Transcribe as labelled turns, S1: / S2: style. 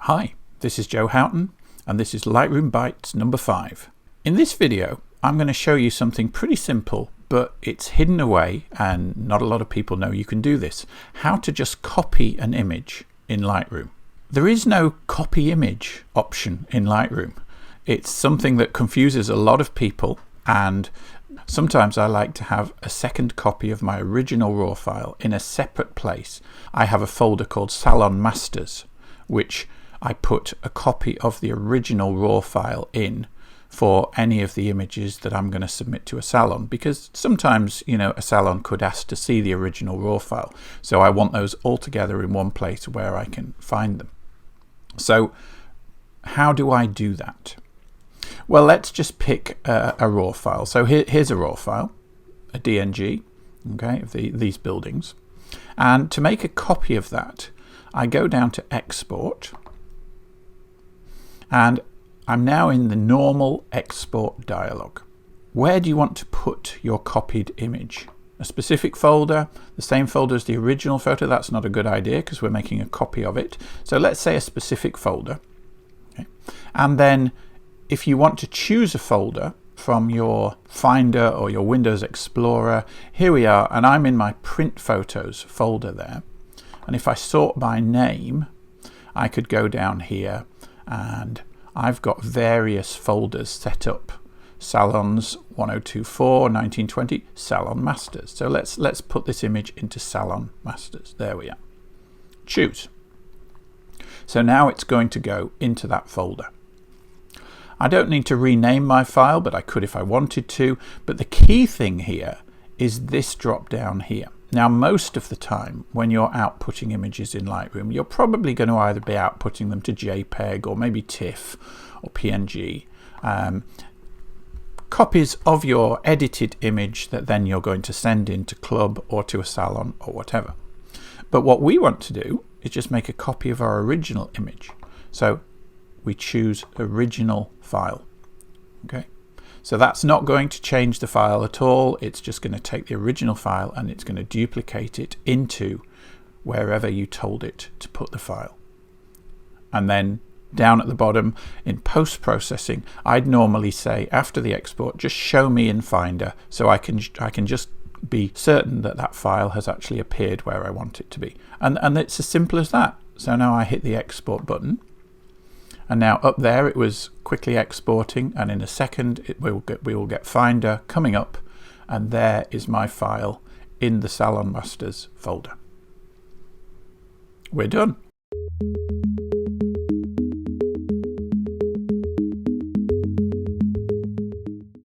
S1: Hi, this is Joe Houghton and this is Lightroom Bites number 5. In this video I'm going to show you something pretty simple, but it's hidden away and not a lot of people know you can do this. How to just copy an image in Lightroom. There is no copy image option in Lightroom. It's something that confuses a lot of people, and sometimes I like to have a second copy of my original RAW file in a separate place. I have a folder called Salon Masters, which I put a copy of the original RAW file in for any of the images that I'm going to submit to a salon, because sometimes, a salon could ask to see the original RAW file. So I want those all together in one place where I can find them. So how do I do that? Well, let's just pick a RAW file. So here's a RAW file, a DNG, okay, of these buildings. And to make a copy of that, I go down to Export, and I'm now in the normal export dialog. Where do you want to put your copied image? A specific folder, the same folder as the original photo? That's not a good idea because we're making a copy of it. So let's say a specific folder. Okay. And then if you want to choose a folder from your Finder or your Windows Explorer, here we are, and I'm in my Print Photos folder there. And if I sort by name, I could go down here and I've got various folders set up. Salons 1024, 1920, Salon Masters. So let's put this image into Salon Masters. There we are. Choose. So now it's going to go into that folder. I don't need to rename my file, but I could if I wanted to. But the key thing here is this drop down here. Now, most of the time when you're outputting images in Lightroom, you're probably going to either be outputting them to JPEG or maybe TIFF or PNG. Copies of your edited image that then you're going to send into Club or to a salon or whatever. But what we want to do is just make a copy of our original image. So we choose original file. Okay. So that's not going to change the file at all. It's just going to take the original file and it's going to duplicate it into wherever you told it to put the file. And then down at the bottom in post-processing, I'd normally say after the export, just show me in Finder so I can just be certain that that file has actually appeared where I want it to be. And it's as simple as that. So now I hit the export button. And now up there it was quickly exporting, and in a second we will get Finder coming up, and there is my file in the Salon Masters folder. We're done.